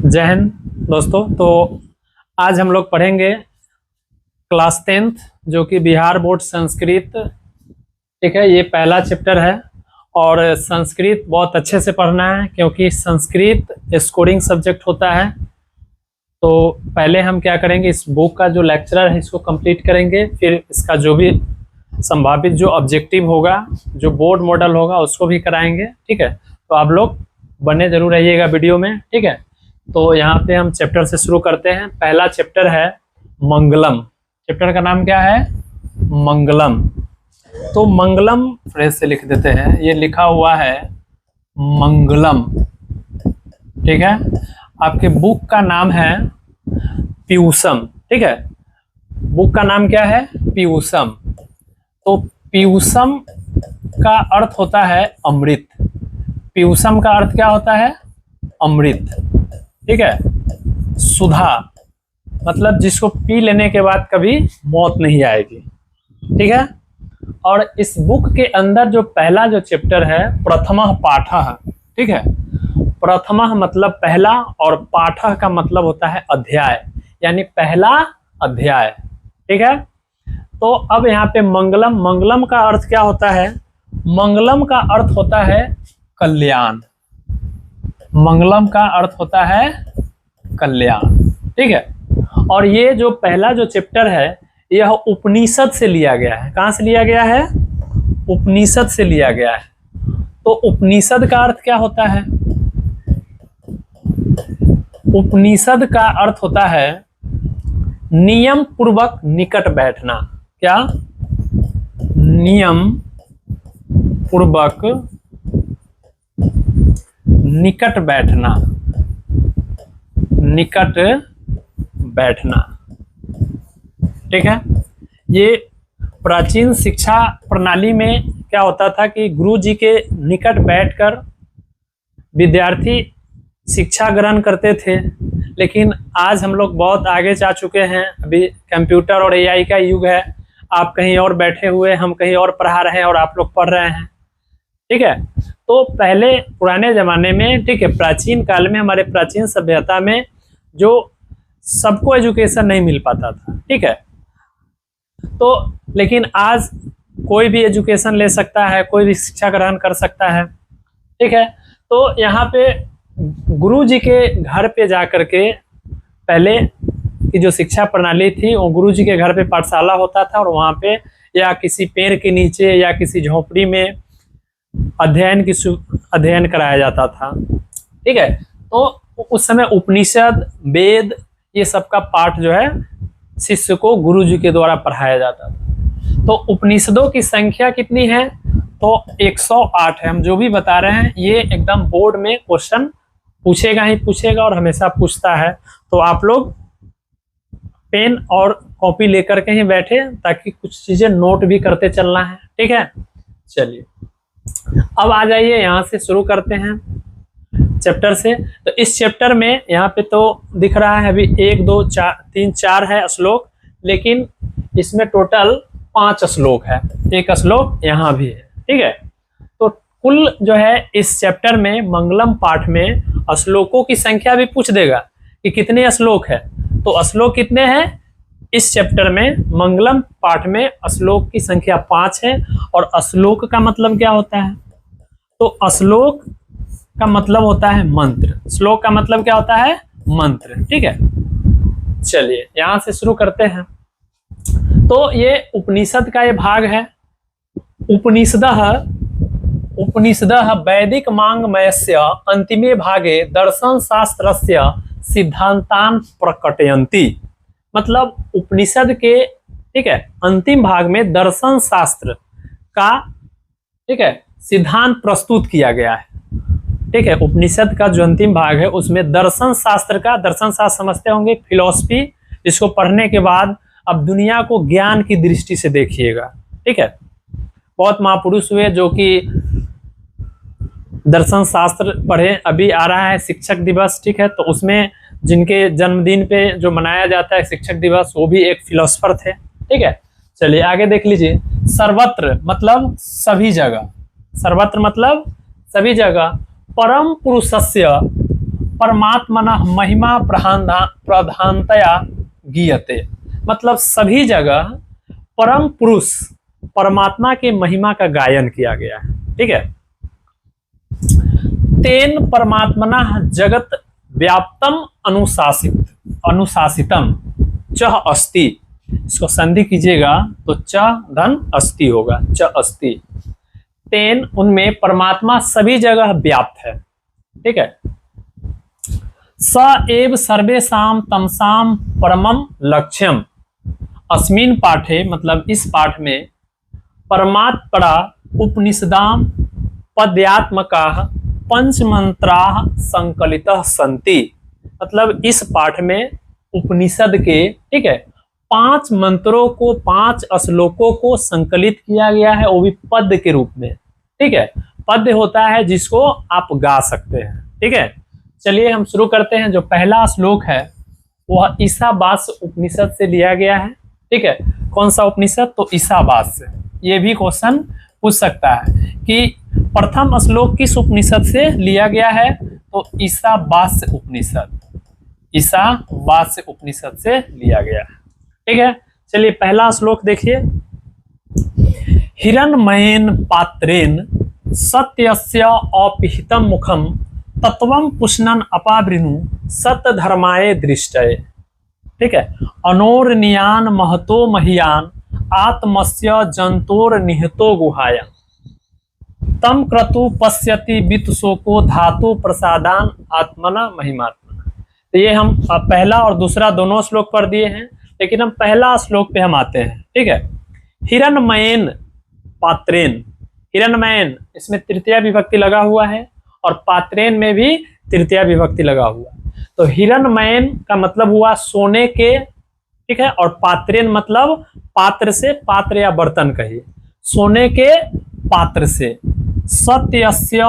जय हिंद दोस्तों। तो आज हम लोग पढ़ेंगे क्लास 10th जो कि बिहार बोर्ड संस्कृत। ठीक है, ये पहला चैप्टर है और संस्कृत बहुत अच्छे से पढ़ना है क्योंकि संस्कृत स्कोरिंग सब्जेक्ट होता है। तो पहले हम क्या करेंगे, इस बुक का जो लेक्चरर है इसको कंप्लीट करेंगे, फिर इसका जो भी संभावित जो ऑब्जेक्टिव होगा, जो बोर्ड मॉडल होगा उसको भी कराएंगे। ठीक है, तो आप लोग बने जरूर रहिएगा वीडियो में। ठीक है, तो यहाँ पे हम चैप्टर से शुरू करते हैं। पहला चैप्टर है मंगलम। चैप्टर का नाम क्या है? मंगलम। तो मंगलम फ्रेज से लिख देते हैं, ये लिखा हुआ है मंगलम। ठीक है, आपके बुक का नाम है पीयूषम। ठीक है, बुक का नाम क्या है? पीयूषम। तो पीयूषम का अर्थ होता है अमृत। पीयूषम का अर्थ क्या होता है? अमृत। ठीक है, सुधा मतलब जिसको पी लेने के बाद कभी मौत नहीं आएगी। ठीक है, और इस बुक के अंदर जो पहला जो चैप्टर है प्रथमः पाठः। ठीक है, प्रथमः मतलब पहला और पाठः का मतलब होता है अध्याय, यानी पहला अध्याय। ठीक है, तो अब यहाँ पे मंगलम, मंगलम का अर्थ क्या होता है? मंगलम का अर्थ होता है कल्याण। मंगलम का अर्थ होता है कल्याण। ठीक है, और ये जो पहला जो चैप्टर है यह उपनिषद से लिया गया है। कहाँ से लिया गया है? उपनिषद से लिया गया है। तो उपनिषद का अर्थ क्या होता है? उपनिषद का अर्थ होता है नियम पूर्वक निकट बैठना। क्या? नियम पूर्वक निकट बैठना। निकट बैठना। ठीक है, ये प्राचीन शिक्षा प्रणाली में क्या होता था कि गुरु जी के निकट बैठकर विद्यार्थी शिक्षा ग्रहण करते थे। लेकिन आज हम लोग बहुत आगे जा चुके हैं, अभी कंप्यूटर और एआई का युग है। आप कहीं और बैठे हुए, हम कहीं और पढ़ा रहे हैं और आप लोग पढ़ रहे हैं। ठीक है, तो पहले पुराने जमाने में, ठीक है, प्राचीन काल में, हमारे प्राचीन सभ्यता में जो सबको एजुकेशन नहीं मिल पाता था। ठीक है, तो लेकिन आज कोई भी एजुकेशन ले सकता है, कोई भी शिक्षा ग्रहण कर सकता है। ठीक है, तो यहाँ पे गुरु जी के घर पे जाकर के पहले की जो शिक्षा प्रणाली थी वो गुरु जी के घर पे पाठशाला होता था और वहाँ पे या किसी पेड़ के नीचे या किसी झोपड़ी में अध्ययन कराया जाता था। ठीक है, तो उस समय उपनिषद, वेद, ये सब का पाठ जो है शिष्य को गुरु जी के द्वारा पढ़ाया जाता था। तो उपनिषदों की संख्या कितनी है? तो 108 है। हम जो भी बता रहे हैं ये एकदम बोर्ड में क्वेश्चन पूछेगा ही पूछेगा और हमेशा पूछता है। तो आप लोग पेन और कॉपी लेकर के ही बैठे ताकि कुछ चीजें नोट भी करते चलना है। ठीक है, चलिए अब आ जाइए, यहाँ से शुरू करते हैं चैप्टर से। तो इस चैप्टर में यहाँ पे तो दिख रहा है अभी 1 2 4 3 4 है श्लोक, लेकिन इसमें टोटल 5 श्लोक है। एक श्लोक यहाँ भी है। ठीक है, तो कुल जो है इस चैप्टर में मंगलम पाठ में श्लोकों की संख्या भी पूछ देगा कि कितने श्लोक है। तो श्लोक कितने हैं इस चैप्टर में? मंगलम पाठ में श्लोक की संख्या 5 है। और श्लोक का मतलब क्या होता है? तो श्लोक का मतलब होता है मंत्र। श्लोक का मतलब क्या होता है? मंत्र। ठीक है, चलिए यहां से शुरू करते हैं। तो ये उपनिषद का ये भाग है। उपनिषदः वैदिक मांगमयस्य अंतिमे भागे दर्शन शास्त्रस्य सिद्धांतान प्रकटयन्ति। मतलब उपनिषद के, ठीक है, अंतिम भाग में दर्शन शास्त्र का, ठीक है, सिद्धांत प्रस्तुत किया गया है। ठीक है, उपनिषद का जो अंतिम भाग है उसमें दर्शन शास्त्र का, दर्शन शास्त्र समझते होंगे फिलॉसफी, जिसको पढ़ने के बाद अब दुनिया को ज्ञान की दृष्टि से देखिएगा। ठीक है, बहुत महापुरुष हुए जो कि दर्शन शास्त्र पढ़े। अभी आ रहा है शिक्षक दिवस। ठीक है, तो उसमें जिनके जन्मदिन पे जो मनाया जाता है शिक्षक दिवस, वो भी एक फिलोसफर थे। ठीक है, चलिए आगे देख लीजिए। सर्वत्र मतलब सभी जगह। सर्वत्र मतलब सभी जगह। परम पुरुषस्य परमात्मनः महिमा प्रधानतया गीयते, मतलब सभी जगह परम पुरुष परमात्मा के महिमा का गायन किया गया है। ठीक है। तेन परमात्मनः जगत व्याप्तम अनुशासितम च अस्ति, इसको संधि कीजिएगा तो च धन अस्ति होगा, च अस्ति। तेन उनमें परमात्मा सभी जगह व्याप्त है। ठीक है। स एव सर्वेषां तमसां परमं लक्ष्यम, अस्मिन् पाठे, मतलब इस पाठ में परमात्परा उपनिषदां पद्यात्मकाः पंचमंत्राः संकलितः सन्ति, मतलब इस पाठ में उपनिषद के, ठीक है, 5 मंत्रों को, 5 श्लोकों को संकलित किया गया है, वो भी पद्य के रूप में। ठीक है। पद्य होता है जिसको आप गा सकते हैं। ठीक है। चलिए हम शुरू करते हैं। जो पहला श्लोक है वह ईशावास्य उपनिषद से लिया गया है। ठीक है। कौन सा उपनिषद? तो ईशावास्य से। ये भी क्वेश्चन पूछ सकता है कि प्रथम श्लोक किस उपनिषद से लिया गया है, तो ईशावास्य उपनिषद, ईशावास्य उपनिषद से लिया गया है। ठीक है। चलिए पहला श्लोक देखिए। हिरण्मयेन पात्रेण सत्यस्य अपिहितं मुखम तत्वं पुष्णन् अपावृणु सत्यधर्माय दृष्टये। ठीक है। अनोरनियान महतो महीयान आत्मस्य जंतोर निहतो गुहाया तम क्रतु पश्यति वित्तशोको धातु प्रसादान आत्मना महिमात्मना। तो ये हम पहला और दूसरा दोनों श्लोक पढ़ दिए हैं, लेकिन हम पहला श्लोक पे हम आते हैं। ठीक है। हिरण्मयेन पात्रेन, हिरण्मयेन इसमें तृतीया विभक्ति लगा हुआ है और पात्रेन में भी तृतीया विभक्ति लगा हुआ है। तो हिरण्मयेन का मतलब हुआ सोने के, ठीक है, और पात्रेन मतलब पात्र से, पात्र या बर्तन कहिए, सोने के पात्र से। सत्यस्य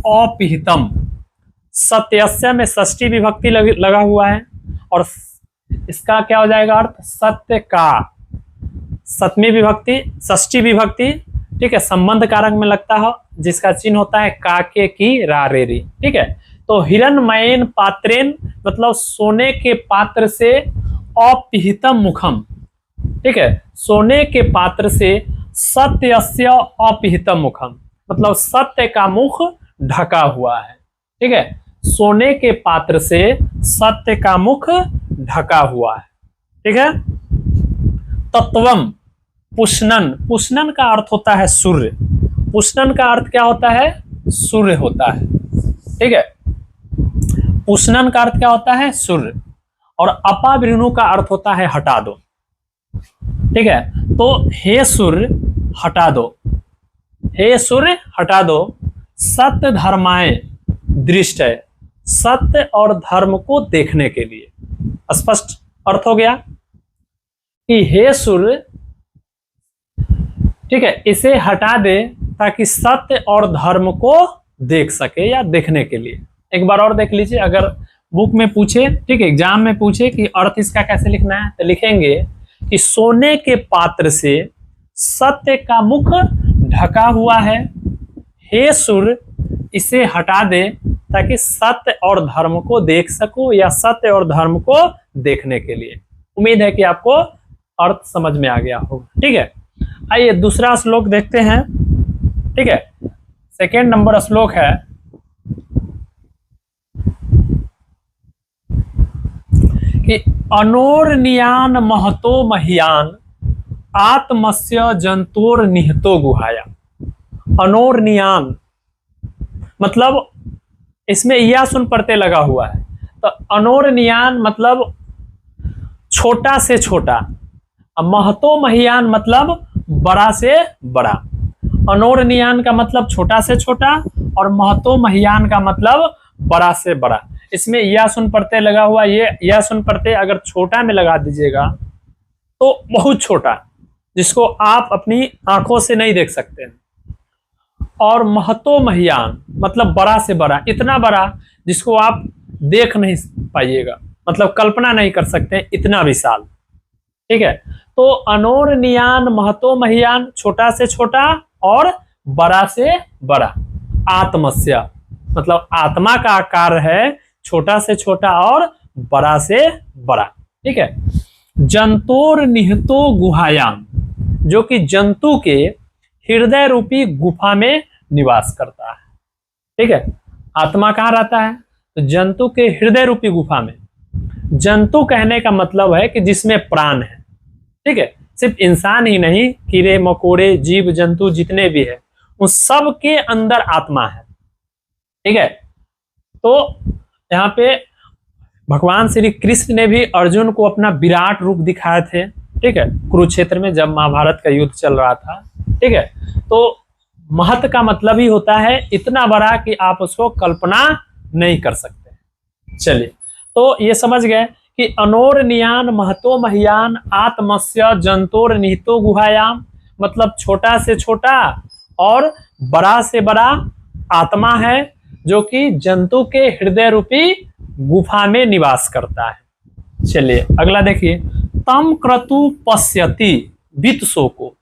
अपिहितम, सत्यस्य में षष्ठी विभक्ति लगा हुआ है और इसका क्या हो जाएगा अर्थ? सत्य का, सप्तमी विभक्ति, षष्ठी विभक्ति, ठीक है, संबंध कारक में लगता है जिसका चिन्ह होता है काके की रारेरी। ठीक है। तो हिरण्मयेन पात्रेन मतलब सोने के पात्र से, अपिहितम मुखम, ठीक है, सोने के पात्र से, सत्यस्य अपिहितम मुखम मतलब सत्य का मुख ढका हुआ है। ठीक है। सोने के पात्र से सत्य का मुख ढका हुआ है। ठीक है। तत्वम पुष्णन, पुष्णन का अर्थ होता है सूर्य, पुष्णन का अर्थ क्या होता है? सूर्य होता है। ठीक है। पुष्णन का अर्थ क्या होता है? सूर्य। और अपावृणु का अर्थ होता है हटा दो। ठीक है। तो हे सूर्य हटा दो, हे सूर्य हटा दो, सत्य धर्माय दृष्ट है, सत्य और धर्म को देखने के लिए। स्पष्ट अर्थ हो गया कि हे सूर्य, ठीक है, इसे हटा दे ताकि सत्य और धर्म को देख सके या देखने के लिए। एक बार और देख लीजिए, अगर बुक में पूछे, ठीक है, एग्जाम में पूछे कि अर्थ इसका कैसे लिखना है, तो लिखेंगे कि सोने के पात्र से सत्य का मुख ढका हुआ है, हे सूर्य इसे हटा दे ताकि सत्य और धर्म को देख सको या सत्य और धर्म को देखने के लिए। उम्मीद है कि आपको अर्थ समझ में आ गया होगा। ठीक है। आइए दूसरा श्लोक देखते हैं। ठीक है। सेकेंड नंबर श्लोक है कि अनोरनियान महतो महीयान आत्मस्य जंतोर निहतो गुहाया। अनोरनियान मतलब इसमें या सुन प्रत्यय लगा हुआ है, तो अनोरनियान मतलब छोटा से छोटा, महतो महीयान मतलब बड़ा से बड़ा। अनोरनियान का मतलब छोटा से छोटा और महतो महीयान का मतलब बड़ा से बड़ा। इसमें या सुन प्रत्यय लगा हुआ, ये या सुन प्रत्यय अगर छोटा में लगा दीजिएगा तो बहुत छोटा, जिसको आप अपनी आंखों से नहीं देख सकते हैं। और महतो महीयान मतलब बड़ा से बड़ा, इतना बड़ा जिसको आप देख नहीं पाइएगा, मतलब कल्पना नहीं कर सकते, इतना विशाल। ठीक है। तो अनोरनियान महतो महीयान छोटा से छोटा और बड़ा से बड़ा। आत्मस्य मतलब आत्मा का आकार है छोटा से छोटा और बड़ा से बड़ा। ठीक है, जंतोर निहितो गुहायाम, जो कि जंतु के हृदय रूपी गुफा में निवास करता है। ठीक है, आत्मा कहाँ रहता है? तो जंतु के हृदय रूपी गुफा में। जंतु कहने का मतलब है कि जिसमें प्राण है। ठीक है, सिर्फ इंसान ही नहीं, कीड़े मकोड़े जीव जंतु जितने भी है उन सब के अंदर आत्मा है। ठीक है, तो यहाँ पे भगवान श्री कृष्ण ने भी अर्जुन को अपना विराट रूप दिखाए थे। ठीक है, कुरुक्षेत्र में जब महाभारत का युद्ध चल रहा था। ठीक है, तो महत का मतलब ही होता है इतना बड़ा कि आप उसको कल्पना नहीं कर सकते। चलिए, तो ये समझ गए कि अनोरनियान महतो महियान आत्मस्य जंतोर निहितो गुहायाम, मतलब छोटा से छोटा और बड़ा से बड़ा आत्मा है जो कि जंतु के हृदय रूपी गुफा में निवास करता है। चलिए अगला देखिए, तम क्रतु पश्यति वित्सो को,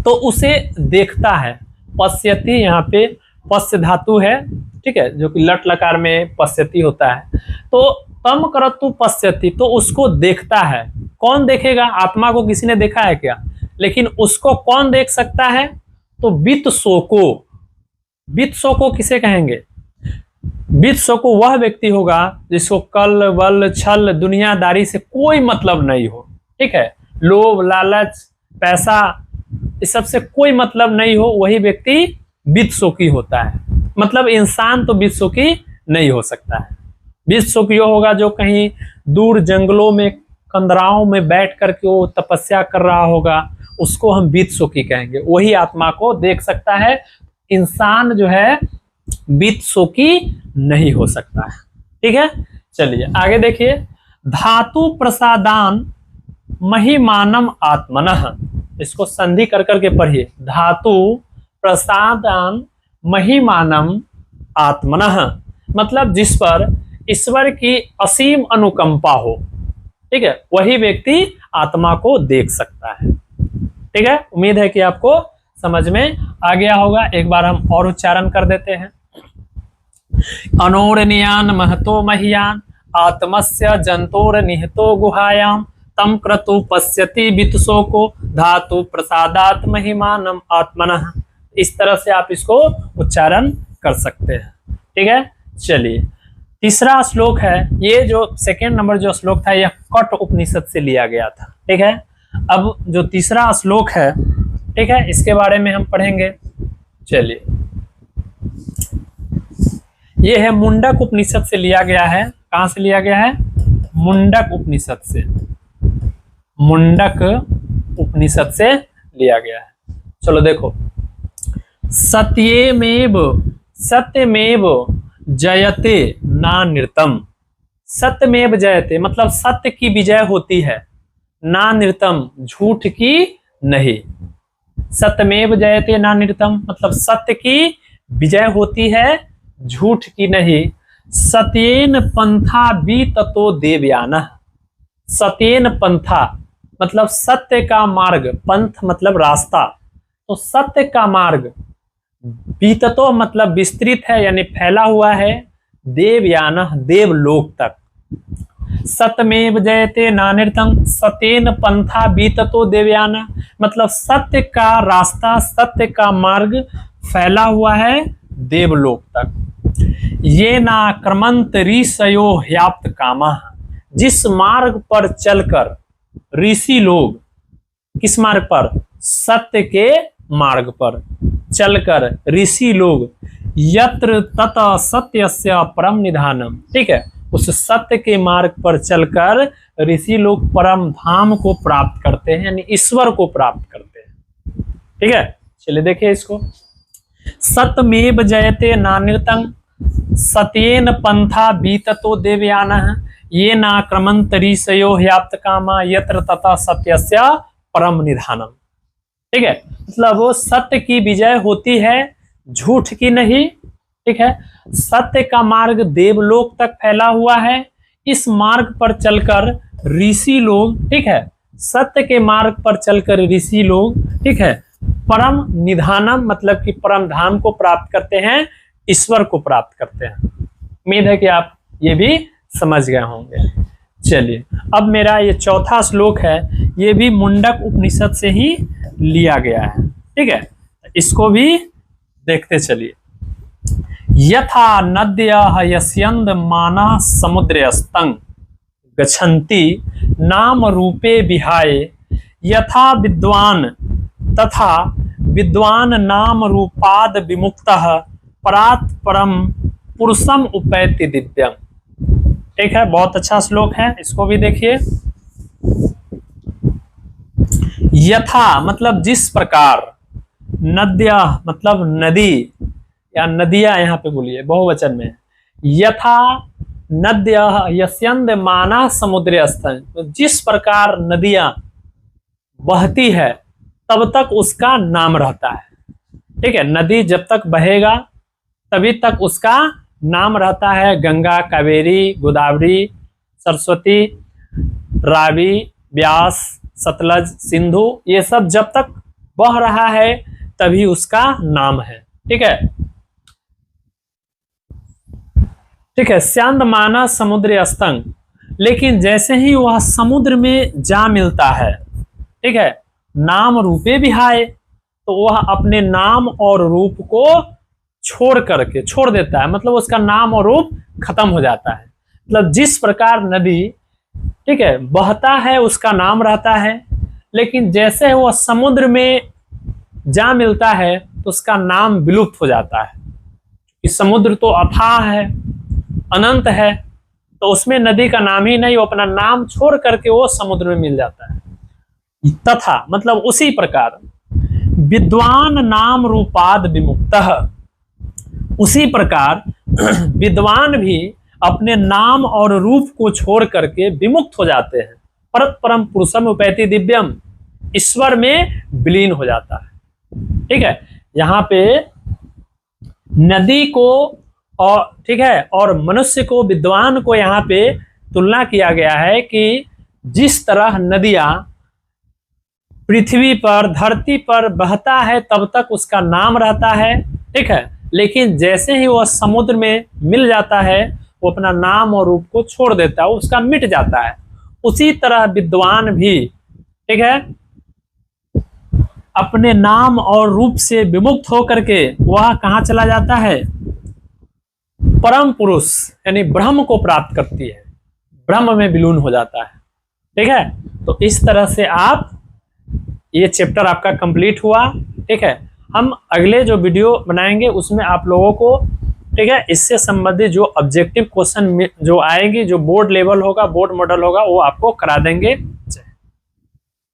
तो उसे देखता है। पश्यति यहाँ पे पश्य धातु है। ठीक है, जो कि लट लकार में पश्यति होता है। तो तम क्रतु पश्यति, तो उसको देखता है। कौन देखेगा? आत्मा को किसी ने देखा है क्या? लेकिन उसको कौन देख सकता है? तो वित्सो को। वित्सो को किसे कहेंगे? वित्सो को वह व्यक्ति होगा जिसको कल बल छल दुनियादारी से कोई मतलब नहीं हो। ठीक है, लोभ लालच पैसा इस सब से कोई मतलब नहीं हो, वही व्यक्ति वित्सोकी होता है। मतलब इंसान तो वित्सोकी नहीं हो सकता है। वित्सोकी होगा जो कहीं दूर जंगलों में कंदराओं में बैठ करके वो तपस्या कर रहा होगा, उसको हम वित्सोकी कहेंगे। वही आत्मा को देख सकता है। इंसान जो है वित्सोकी नहीं हो सकता है। ठीक है, चलिए आगे देखिए, धातु प्रसादान महिमानम आत्मनः, इसको संधि कर करके पढ़िए। धातु प्रसादान महिमानम आत्मनः, मतलब जिस पर ईश्वर की असीम अनुकंपा हो। ठीक है, वही व्यक्ति आत्मा को देख सकता है। ठीक है, उम्मीद है कि आपको समझ में आ गया होगा। एक बार हम और उच्चारण कर देते हैं। अनोरनियान महतो महियान आत्मस्य जंतोर निहितो गुहायाम तम क्रतु पश्यति वित्सो को धातु प्रसादात महिमानम आत्मनः। इस तरह से आप इसको उच्चारण कर सकते हैं। ठीक है, चलिए तीसरा श्लोक है। ये जो सेकेंड नंबर जो श्लोक था यह कट उपनिषद से लिया गया था। ठीक है, अब जो तीसरा श्लोक है, ठीक है, इसके बारे में हम पढ़ेंगे। चलिए, ये है मुंडक उपनिषद से लिया गया है। कहां से लिया गया है? मुंडक उपनिषद से। मुंडक उपनिषद से लिया गया है। चलो देखो, सत्यमेव सत्यमेव जयते ना नृतम। सत्यमेव जयते मतलब सत्य की विजय होती है, ना नृतम झूठ की नहीं। सत्यमेव जयते ना नृतम मतलब सत्य की विजय होती है, झूठ की नहीं। सत्येन पंथा बीततो देवयानः। सत्येन पंथा मतलब सत्य का मार्ग, पंथ मतलब रास्ता, तो सत्य का मार्ग बीततो मतलब विस्तृत है यानी फैला हुआ है, देवयानः देवलोक तक। सत्यमेव जयते नानिर्तम सत्येन पंथा बीततो देवयानः मतलब सत्य का रास्ता, सत्य का मार्ग फैला हुआ है देवलोक तक। ये नाक्रमंत ऋषयो ह्याप्त कामः, जिस मार्ग पर चलकर ऋषि लोग, किस मार्ग पर? सत्य के मार्ग पर चलकर ऋषि लोग, यत्र तत सत्यस्य परम निधानम। ठीक है, उस सत्य के मार्ग पर चलकर ऋषि लोग परम धाम को प्राप्त करते हैं यानी ईश्वर को प्राप्त करते हैं। ठीक है, चलिए देखिए इसको। सत्यमेव जयते नानिर्तं सत्येन पंथा बीततो देवयानः ये नाक्रमंत ऋषयो ह्याप्त कामा यत्र तथा सत्यस्य परम निधानम। ठीक है, मतलब वो सत्य की विजय होती है, झूठ की नहीं। ठीक है, सत्य का मार्ग देवलोक तक फैला हुआ है। इस मार्ग पर चलकर ऋषि लोग, ठीक है, सत्य के मार्ग पर चलकर ऋषि लोग, ठीक है, परम निधानम मतलब कि परम धाम को प्राप्त करते हैं, ईश्वर को प्राप्त करते हैं। उम्मीद है कि आप ये भी समझ गए होंगे। चलिए, अब मेरा ये चौथा श्लोक है, ये भी मुंडक उपनिषद से ही लिया गया है। ठीक है, इसको भी देखते चलिए। यथा नद्यः यस्यन्द माना समुद्रस्तं गच्छन्ति नाम रूपे विहाय यथा विद्वान तथा विद्वान नाम रूपाद विमुक्तः परात् परम पुरुषम उपैति दिव्यम। ठीक है, बहुत अच्छा श्लोक है, इसको भी देखिए। यथा मतलब जिस प्रकार, नद्या मतलब नदी या नदियां यहाँ पे बोलिए बहुवचन में। यथा नद्य यस्यन्द माना समुद्र स्थल, तो जिस प्रकार नदियां बहती है तब तक उसका नाम रहता है। ठीक है, नदी जब तक बहेगा तभी तक उसका नाम रहता है। गंगा, कावेरी, गोदावरी, सरस्वती, रावी, व्यास, सतलज, सिंधु, ये सब जब तक बह रहा है तभी उसका नाम है। ठीक है, ठीक है। स्यांद माना समुद्र स्तंग, लेकिन जैसे ही वह समुद्र में जा मिलता है, ठीक है, नाम रूपे विहाय, तो वह अपने नाम और रूप को छोड़ देता है, मतलब उसका नाम और रूप खत्म हो जाता है। मतलब जिस प्रकार नदी, ठीक है, बहता है उसका नाम रहता है, लेकिन जैसे वह समुद्र में जा मिलता है तो उसका नाम विलुप्त हो जाता है। इस समुद्र तो अथाह है, अनंत है, तो उसमें नदी का नाम ही नहीं, वो अपना नाम छोड़ करके वो समुद्र में मिल जाता है। तथा मतलब उसी प्रकार विद्वान नाम रूपाद विमुक्तः, उसी प्रकार विद्वान भी अपने नाम और रूप को छोड़ करके विमुक्त हो जाते हैं। परत परम पुरुषम उपैति दिव्यम, ईश्वर में विलीन हो जाता है। ठीक है, यहाँ पे नदी को और, ठीक है, और मनुष्य को, विद्वान को यहाँ पे तुलना किया गया है कि जिस तरह नदियां पृथ्वी पर, धरती पर बहता है तब तक उसका नाम रहता है। ठीक है, लेकिन जैसे ही वह समुद्र में मिल जाता है वो अपना नाम और रूप को छोड़ देता है, उसका मिट जाता है। उसी तरह विद्वान भी, ठीक है, अपने नाम और रूप से विमुक्त होकर के वह कहाँ चला जाता है? परम पुरुष यानी ब्रह्म को प्राप्त करती है, ब्रह्म में विलीन हो जाता है। ठीक है, तो इस तरह से आप, ये चैप्टर आपका कंप्लीट हुआ। ठीक है, हम अगले जो वीडियो बनाएंगे उसमें आप लोगों को, ठीक है, इससे संबंधित जो ऑब्जेक्टिव क्वेश्चन जो आएंगे, जो बोर्ड लेवल होगा, बोर्ड मॉडल होगा, वो आपको करा देंगे।